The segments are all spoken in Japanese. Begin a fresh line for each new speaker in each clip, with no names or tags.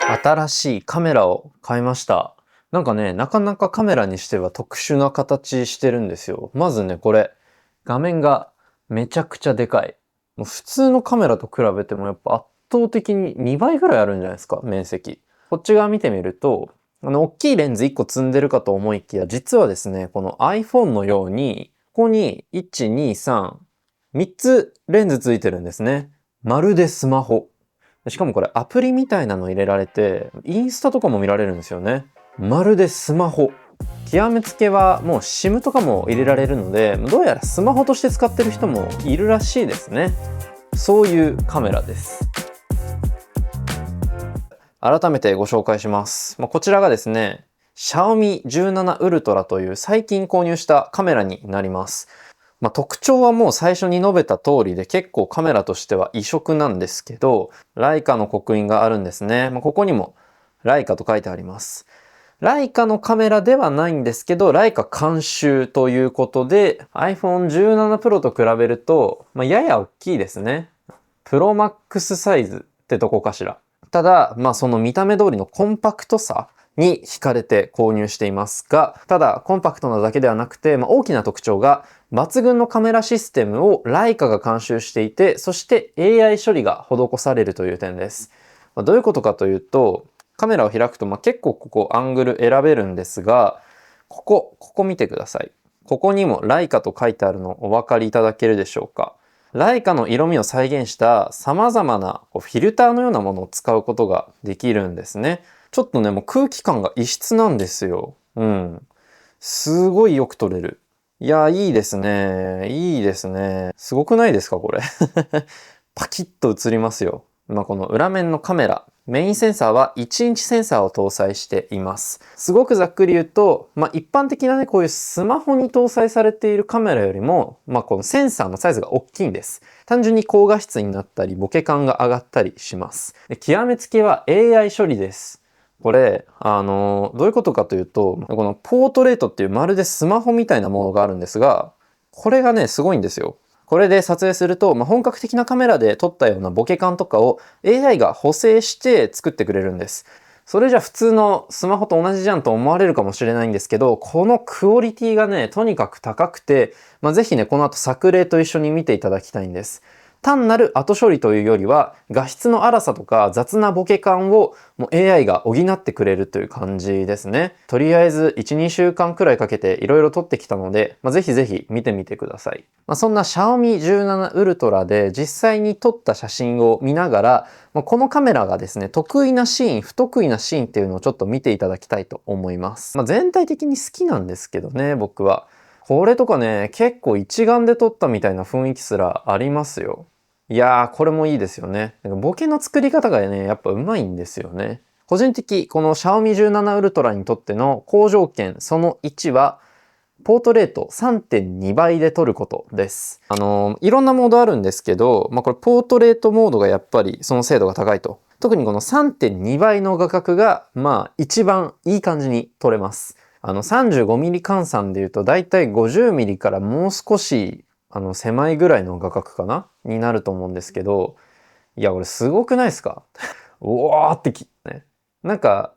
新しいカメラを買いました。なんかね、なかなかカメラにしては特殊な形してるんですよ。まずね、これ、画面がめちゃくちゃでかい。もう普通のカメラと比べてもやっぱ圧倒的に2倍ぐらいあるんじゃないですか、面積。こっち側見てみると、大きいレンズ1個積んでるかと思いきや、実はですね、この iPhone のように、ここに1、2、3、3つレンズついてるんですね。まるでスマホ。しかもこれアプリみたいなの入れられて、インスタとかも見られるんですよね。まるでスマホ。極めつけはもう SIM とかも入れられるので、どうやらスマホとして使ってる人もいるらしいですね。そういうカメラです。改めてご紹介します。こちらがですね、Xiaomi 17 Ultra という最近購入したカメラになります。特徴はもう最初に述べた通りで結構カメラとしては異色なんですけど、ライカの刻印があるんですね。ここにもライカと書いてあります。ライカのカメラではないんですけど、ライカ監修ということで iPhone 17 Pro と比べると、やや大きいですね。プロマックスサイズってとこかしら。ただ、その見た目通りのコンパクトさに惹かれて購入していますが、ただコンパクトなだけではなくて、大きな特徴が抜群のカメラシステムをライカが監修していて、そして AI 処理が施されるという点です。どういうことかというと、カメラを開くと、結構ここアングル選べるんですが、ここ見てください。ここにもライカと書いてあるのお分かりいただけるでしょうか。ライカの色味を再現した様々なフィルターのようなものを使うことができるんですね。ちょっとね、もう空気感が異質なんですよ。うん。すごいよく撮れる。いや、いいですね。いいですね。すごくないですか、これ。パキッと映りますよ。この裏面のカメラ。メインセンサーは1インチセンサーを搭載しています。すごくざっくり言うと、一般的なね、こういうスマホに搭載されているカメラよりも、このセンサーのサイズが大きいんです。単純に高画質になったり、ボケ感が上がったりします。で、極めつけは AI 処理です。これ、どういうことかというと、このポートレートっていうまるでスマホみたいなものがあるんですが、これがね、すごいんですよ。これで撮影すると、本格的なカメラで撮ったようなボケ感とかを AI が補正して作ってくれるんです。それじゃ普通のスマホと同じじゃんと思われるかもしれないんですけど、このクオリティがね、とにかく高くて、ぜひね、この後作例と一緒に見ていただきたいんです。単なる後処理というよりは、画質の荒さとか雑なボケ感をもう AI が補ってくれるという感じですね。とりあえず1、2週間くらいかけていろいろ撮ってきたので、ぜひぜひ見てみてください。そんな Xiaomi 17 Ultra で実際に撮った写真を見ながら、このカメラがですね、得意なシーン、不得意なシーンっていうのをちょっと見ていただきたいと思います。全体的に好きなんですけどね、僕は。これとかね、結構一眼で撮ったみたいな雰囲気すらありますよ。いやー、これもいいですよね。ボケの作り方がね、やっぱうまいんですよね。個人的、この Xiaomi 17 Ultra にとっての好条件その1は、ポートレート 3.2 倍で撮ることです。いろんなモードあるんですけど、これポートレートモードがやっぱりその精度が高いと。特にこの 3.2 倍の画角が、一番いい感じに撮れます。35mm 換算で言うと、だいたい 50mm からもう少し狭いぐらいの画角かなになると思うんですけど、いや、これすごくないですか？うわーってね。なんか、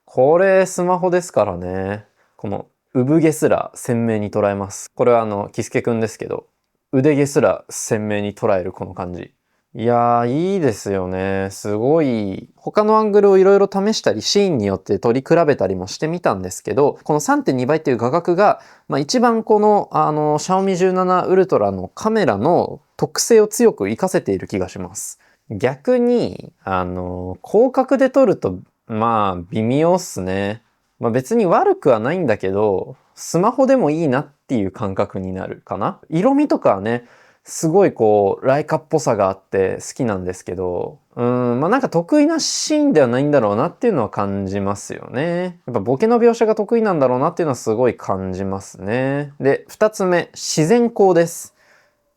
これスマホですからね。この産毛すら鮮明に捉えます。これはキスケくんですけど、腕毛すら鮮明に捉えるこの感じ。いやー、いいですよね。すごい。他のアングルをいろいろ試したり、シーンによって取り比べたりもしてみたんですけど、この 3.2 倍っていう画角が、一番この、Xiaomi 17 Ultra のカメラの特性を強く活かせている気がします。逆に、広角で撮ると、微妙っすね。別に悪くはないんだけど、スマホでもいいなっていう感覚になるかな。色味とかはね、すごいライカっぽさがあって好きなんですけど、なんか得意なシーンではないんだろうなっていうのは感じますよね。やっぱボケの描写が得意なんだろうなっていうのはすごい感じますね。で、二つ目、自然光です。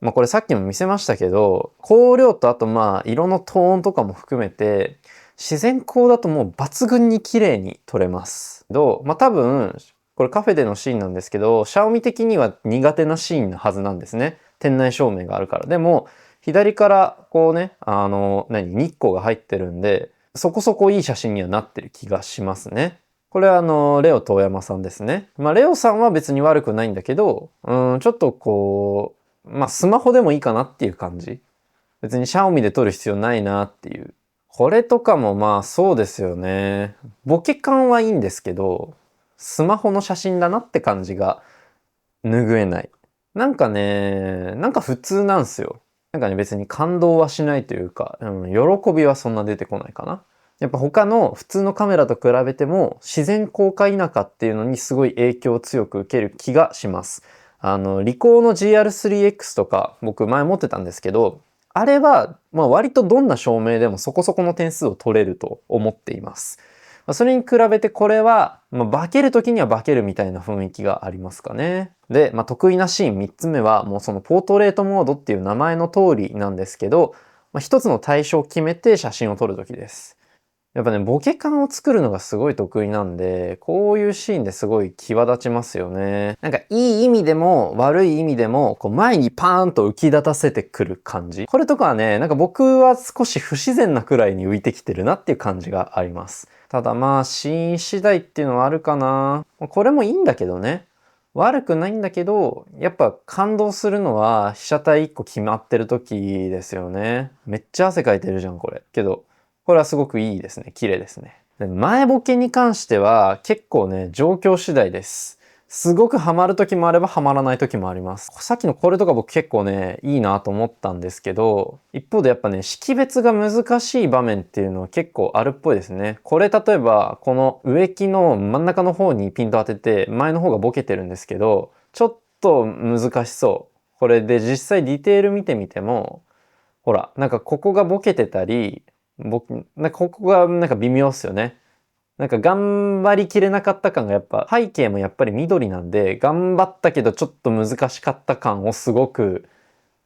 これさっきも見せましたけど、光量とあと色のトーンとかも含めて、自然光だともう抜群に綺麗に撮れます。多分、これカフェでのシーンなんですけど、シャオミ的には苦手なシーンなはずなんですね。店内照明があるから。でも、左からこうね、日光が入ってるんで、そこそこいい写真にはなってる気がしますね。これはレオ遠山さんですね。レオさんは別に悪くないんだけど、ちょっとこう、スマホでもいいかなっていう感じ。別にシャオミで撮る必要ないなっていう。これとかもそうですよね。ボケ感はいいんですけど、スマホの写真だなって感じが拭えない。なんか普通なんすよ。別に感動はしないというか、喜びはそんな出てこないかな。やっぱ他の普通のカメラと比べても自然光か否かっていうのにすごい影響を強く受ける気がします。リコーの GR3X とか僕前持ってたんですけど、あれは割とどんな照明でもそこそこの点数を取れると思っています。それに比べてこれは、化ける時には化けるみたいな雰囲気がありますかね。で、得意なシーン3つ目はもうそのポートレートモードっていう名前の通りなんですけど、一つの対象を決めて写真を撮る時です。やっぱね、ボケ感を作るのがすごい得意なんで、こういうシーンですごい際立ちますよね。いい意味でも悪い意味でも、こう前にパーンと浮き立たせてくる感じ。これとかはね、僕は少し不自然なくらいに浮いてきてるなっていう感じがあります。ただシーン次第っていうのはあるかな。これもいいんだけどね。悪くないんだけど、やっぱ感動するのは被写体1個決まってる時ですよね。めっちゃ汗かいてるじゃん、これ。けど、これはすごくいいですね。綺麗ですね。で前ボケに関しては結構ね、状況次第です。すごくハマる時もあればハマらない時もあります。さっきのこれとか僕結構ね、いいなと思ったんですけど、一方でやっぱね、識別が難しい場面っていうのは結構あるっぽいですね。これ例えば、この植木の真ん中の方にピント当てて、前の方がボケてるんですけど、ちょっと難しそう。これで実際ディテール見てみても、ほら、ここがボケてたり、ここが微妙っすよね。頑張りきれなかった感がやっぱ、背景もやっぱり緑なんで、頑張ったけどちょっと難しかった感をすごく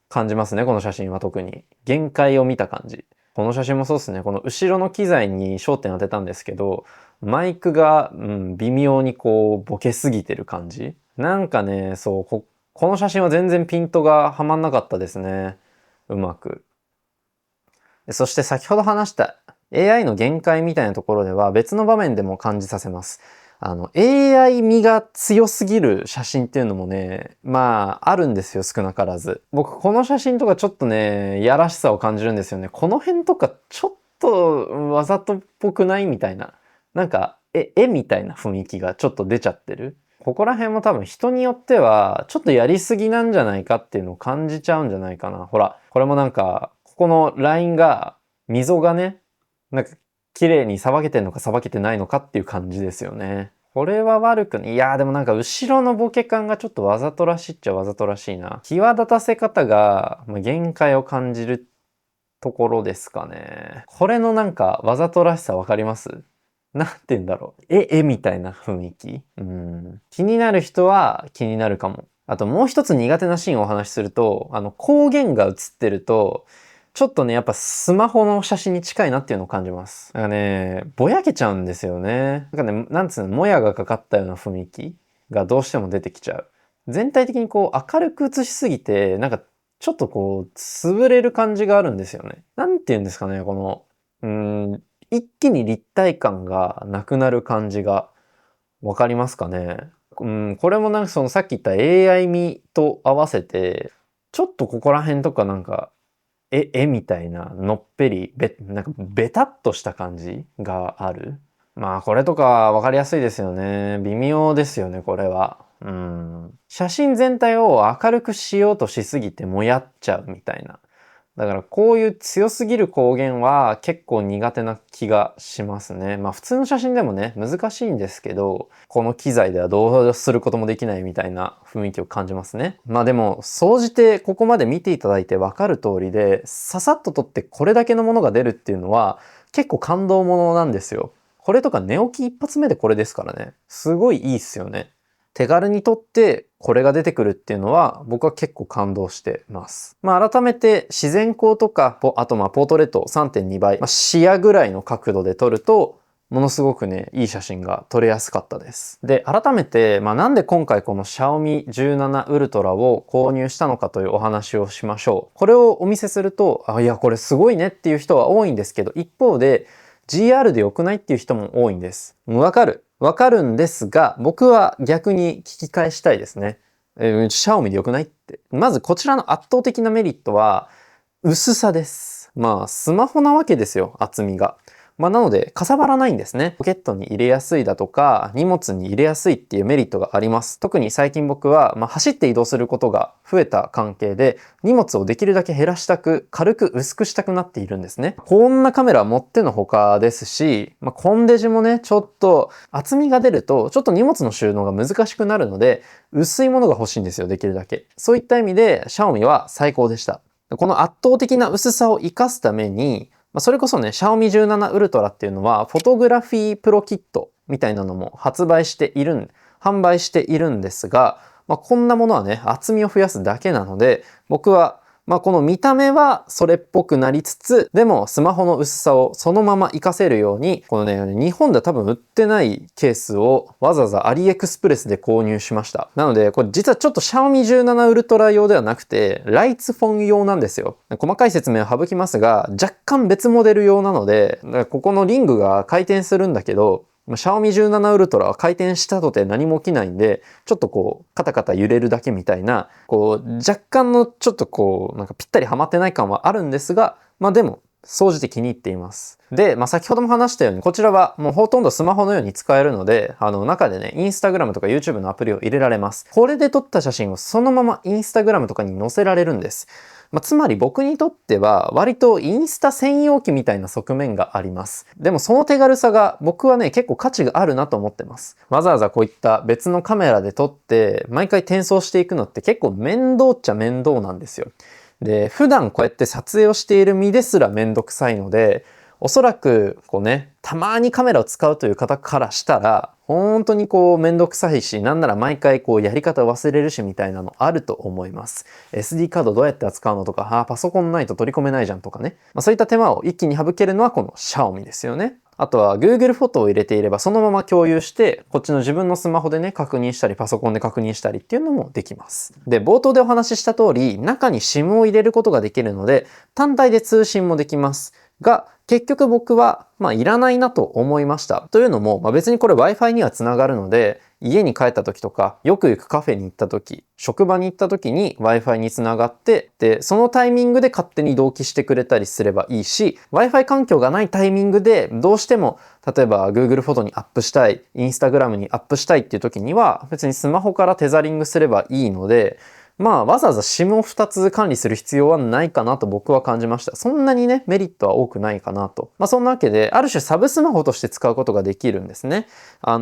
感じますね、この写真は特に。限界を見た感じ。この写真もそうですね、この後ろの機材に焦点当てたんですけど、マイクが、微妙にこう、ボケすぎてる感じ。そう、この写真は全然ピントがはまんなかったですね。うまく。そして先ほど話した AI の限界みたいなところでは別の場面でも感じさせます。AI 味が強すぎる写真っていうのもね、あるんですよ、少なからず。僕、この写真とかちょっとね、やらしさを感じるんですよね。この辺とかちょっとわざとっぽくないみたいな。絵みたいな雰囲気がちょっと出ちゃってる。ここら辺も多分人によっては、ちょっとやりすぎなんじゃないかっていうのを感じちゃうんじゃないかな。ほら、これもここのラインが、溝がね、綺麗にさばけてんのかさばけてないのかっていう感じですよね。これは悪くない。いやーでも後ろのボケ感がちょっとわざとらしいっちゃわざとらしいな。際立たせ方が限界を感じるところですかね。これのわざとらしさわかります？なんて言うんだろう。絵みたいな雰囲気。気になる人は気になるかも。あともう一つ苦手なシーンをお話しすると、光源が映ってると、ちょっとね、やっぱスマホの写真に近いなっていうのを感じます。ぼやけちゃうんですよね。なんつうの、もやがかかったような雰囲気がどうしても出てきちゃう。全体的にこう明るく映しすぎて、ちょっとこう、潰れる感じがあるんですよね。なんて言うんですかね、この、一気に立体感がなくなる感じがわかりますかね。これもそのさっき言った AI 味と合わせて、ちょっとここら辺とか絵みたいなのっぺり、ベタっとした感じがある。これとかわかりやすいですよね。微妙ですよね、これは。写真全体を明るくしようとしすぎてもやっちゃうみたいな。だからこういう強すぎる光源は結構苦手な気がしますね。普通の写真でもね、難しいんですけど、この機材ではどうすることもできないみたいな雰囲気を感じますね。でも、総じてここまで見ていただいてわかる通りで、ささっと撮ってこれだけのものが出るっていうのは結構感動ものなんですよ。これとか寝起き一発目でこれですからね。すごいいいっすよね。手軽に撮ってこれが出てくるっていうのは僕は結構感動してます。改めて自然光とか、あとポートレート 3.2 倍、視野ぐらいの角度で撮るとものすごくね、いい写真が撮れやすかったです。で、改めて、なんで今回この Xiaomi 17 Ultra を購入したのかというお話をしましょう。これをお見せすると、いや、これすごいねっていう人は多いんですけど、一方で、GR で良くないっていう人も多いんです。わかるんですが、僕は逆に聞き返したいですね。シャオミで良くないって。まずこちらの圧倒的なメリットは、薄さです。まあ、スマホなわけですよ、厚みが。なので、かさばらないんですね。ポケットに入れやすいだとか、荷物に入れやすいっていうメリットがあります。特に最近僕は、走って移動することが増えた関係で、荷物をできるだけ減らしたく、軽く薄くしたくなっているんですね。こんなカメラ持ってのほかですし、コンデジもね、ちょっと厚みが出ると、ちょっと荷物の収納が難しくなるので、薄いものが欲しいんですよ、できるだけ。そういった意味で、シャオミは最高でした。この圧倒的な薄さを活かすために、それこそね、Xiaomi 17 Ultra っていうのは、フォトグラフィープロキットみたいなのも販売しているんですが、こんなものはね、厚みを増やすだけなので、僕はこの見た目はそれっぽくなりつつ、でもスマホの薄さをそのまま活かせるように、このね、日本では多分売ってないケースをわざわざアリエクスプレスで購入しました。なので、これ実はちょっと Xiaomi 17 Ultra 用ではなくて、ライツフォン用なんですよ。細かい説明を省きますが、若干別モデル用なので、ここのリングが回転するんだけど、Xiaomi 17 Ultra は回転したとて何も起きないんで、ちょっとカタカタ揺れるだけみたいな、若干のちょっとなんかぴったりはまってない感はあるんですが、でも、総じて気に入っています。で、先ほども話したように、こちらはもうほとんどスマホのように使えるので、中でね、インスタグラムとか YouTube のアプリを入れられます。これで撮った写真をそのままインスタグラムとかに載せられるんです。つまり僕にとっては割とインスタ専用機みたいな側面があります。でもその手軽さが僕はね結構価値があるなと思ってます。わざわざこういった別のカメラで撮って毎回転送していくのって結構面倒っちゃ面倒なんですよ。で、普段こうやって撮影をしている身ですらめんどくさいので、おそらくたまにカメラを使うという方からしたら本当にめんどくさいし、なんなら毎回やり方を忘れるしみたいなのあると思います。SD カードどうやって扱うのとか、パソコンないと取り込めないじゃんとかね。そういった手間を一気に省けるのはこの Xiaomi ですよね。あとは Google フォトを入れていればそのまま共有して、こっちの自分のスマホでね、確認したり、パソコンで確認したりっていうのもできます。で、冒頭でお話しした通り、中に SIM を入れることができるので、単体で通信もできます。が、結局僕はいらないなと思いました。というのも、別にこれ Wi-Fi にはつながるので、家に帰った時とか、よく行くカフェに行った時、職場に行った時に Wi-Fi につながって、で、そのタイミングで勝手に同期してくれたりすればいいし、Wi-Fi 環境がないタイミングでどうしても、例えば Google フォトにアップしたい、Instagram にアップしたいっていう時には、別にスマホからテザリングすればいいので、わざわざ SIM を2つ管理する必要はないかなと僕は感じました。そんなにね、メリットは多くないかなと。そんなわけで、ある種サブスマホとして使うことができるんですね。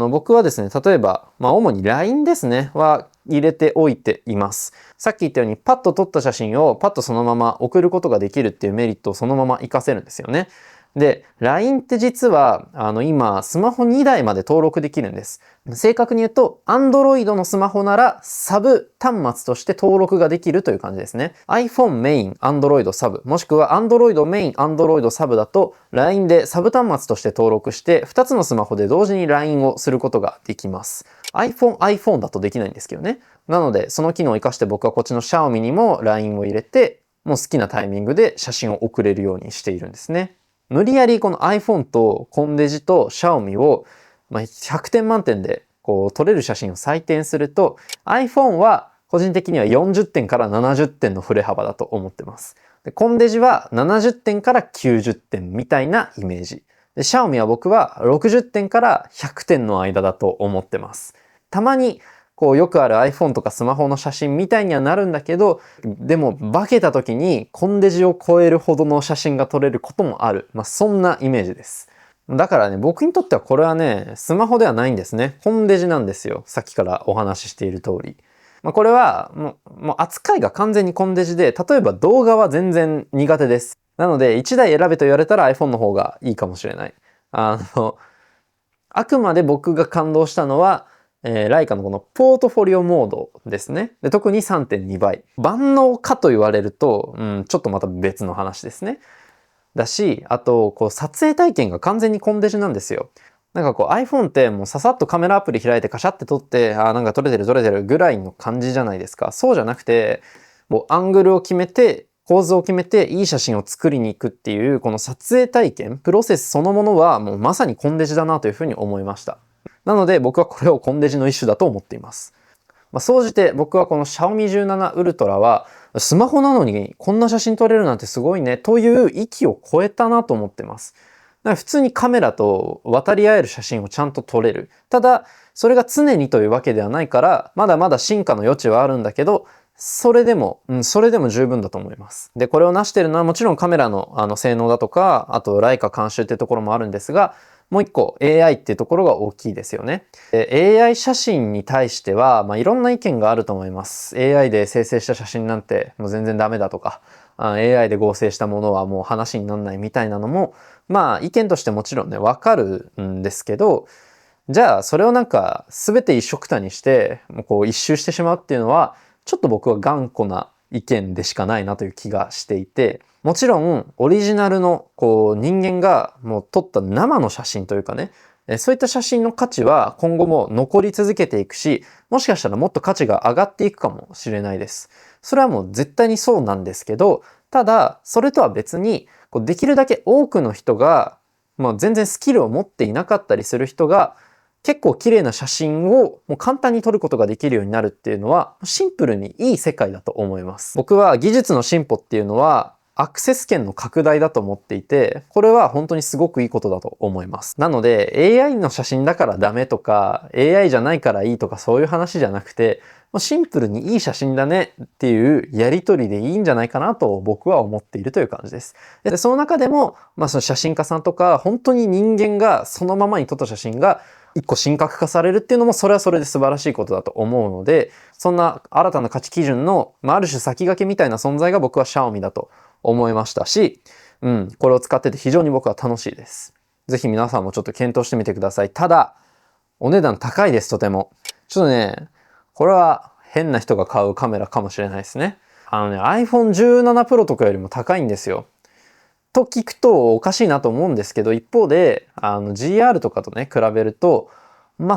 僕はですね、例えば、主に LINE ですね、は入れておいています。さっき言ったように、パッと撮った写真をパッとそのまま送ることができるっていうメリットをそのまま活かせるんですよね。で、LINE って実は、今、スマホ2台まで登録できるんです。正確に言うと、Android のスマホなら、サブ端末として登録ができるという感じですね。iPhone メイン、Android サブ、もしくは Android メイン、Android サブだと、LINE でサブ端末として登録して、2つのスマホで同時に LINE をすることができます。iPhone だとできないんですけどね。なので、その機能を活かして僕はこっちの Xiaomi にも LINE を入れて、もう好きなタイミングで写真を送れるようにしているんですね。無理やりこの iPhone とコンデジと Xiaomi を100点満点で撮れる写真を採点すると iPhone は個人的には40点から70点の振れ幅だと思ってます。でコンデジは70点から90点みたいなイメージ。で Xiaomi は僕は60点から100点の間だと思ってます。たまによくある iPhone とかスマホの写真みたいにはなるんだけど、でも化けた時にコンデジを超えるほどの写真が撮れることもある。そんなイメージです。だからね、僕にとってはこれはね、スマホではないんですね。コンデジなんですよ。さっきからお話ししている通り。これはもう扱いが完全にコンデジで、例えば動画は全然苦手です。なので、1台選べと言われたら iPhone の方がいいかもしれない。あくまで僕が感動したのは、ライカのこのポートフォリオモードですね。で特に 3.2 倍。万能かと言われると、ちょっとまた別の話ですね。だし、あと、撮影体験が完全にコンデジなんですよ。なんかiPhone ってもうささっとカメラアプリ開いてカシャって撮って、なんか撮れてるぐらいの感じじゃないですか。そうじゃなくて、もうアングルを決めて、構図を決めていい写真を作りに行くっていうこの撮影体験、プロセスそのものはもうまさにコンデジだなというふうに思いました。なので僕はこれをコンデジの一種だと思っています。総じて僕はこの Xiaomi 17 Ultra はスマホなのにこんな写真撮れるなんてすごいねという域を超えたなと思ってます。だから普通にカメラと渡り合える写真をちゃんと撮れる。ただそれが常にというわけではないからまだまだ進化の余地はあるんだけど、それでも十分だと思います。で、これを成しているのはもちろんカメラの性能だとか、あとライカ監修っていうところもあるんですが、もう一個 AI っていうところが大きいですよね。AI 写真に対しては、いろんな意見があると思います。AI で生成した写真なんてもう全然ダメだとか、AI で合成したものはもう話にならないみたいなのも、意見としてもちろんね、わかるんですけど、じゃあそれをなんか全て一緒くたにして、もうこう一周してしまうっていうのは、ちょっと僕は頑固な意見でしかないなという気がしていて、もちろんオリジナルのこう人間がもう撮った生の写真というかね、そういった写真の価値は今後も残り続けていくし、もしかしたらもっと価値が上がっていくかもしれないです。それはもう絶対にそうなんですけど、ただそれとは別にできるだけ多くの人が、全然スキルを持っていなかったりする人が結構綺麗な写真をもう簡単に撮ることができるようになるっていうのはシンプルにいい世界だと思います。僕は技術の進歩っていうのはアクセス圏の拡大だと思っていて、これは本当にすごくいいことだと思います。なので AI の写真だからダメとか AI じゃないからいいとかそういう話じゃなくて、シンプルにいい写真だねっていうやり取りでいいんじゃないかなと僕は思っているという感じです。で、その中でも、その写真家さんとか本当に人間がそのままに撮った写真が一個神格化されるっていうのもそれはそれで素晴らしいことだと思うので、そんな新たな価値基準の、ある種先駆けみたいな存在が僕は Xiaomi だと思いましたし、これを使ってて非常に僕は楽しいです。ぜひ皆さんもちょっと検討してみてください。ただ、お値段高いです、とても。ちょっとね、これは変な人が買うカメラかもしれないですね。iPhone 17 Pro とかよりも高いんですよ。と聞くとおかしいなと思うんですけど、一方でGR とかとね比べると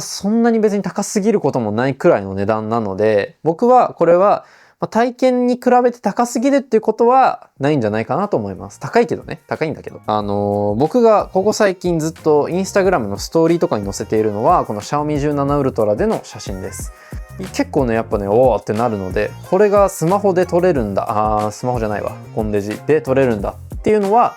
そんなに別に高すぎることもないくらいの値段なので、僕はこれは体験に比べて高すぎるっていうことはないんじゃないかなと思います。高いけどね、高いんだけど。僕がここ最近ずっとインスタグラムのストーリーとかに載せているのはこの Xiaomi 17 Ultra での写真です。結構ねやっぱねおーってなるので、これがスマホで撮れるんだ、スマホじゃないわ、コンデジで撮れるんだっていうのは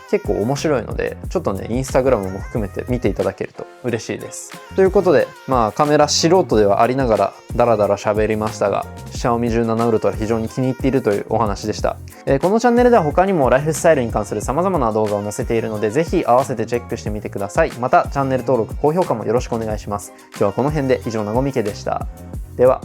結構面白いので、ちょっとねインスタグラムも含めて見ていただけると嬉しいです。ということでカメラ素人ではありながらダラダラ喋りましたが、 Xiaomi 17 Ultra 非常に気に入っているというお話でした。このチャンネルでは他にもライフスタイルに関する様々な動画を載せているので、ぜひ合わせてチェックしてみてください。またチャンネル登録高評価もよろしくお願いします。今日はこの辺で以上、なごみけでした。では。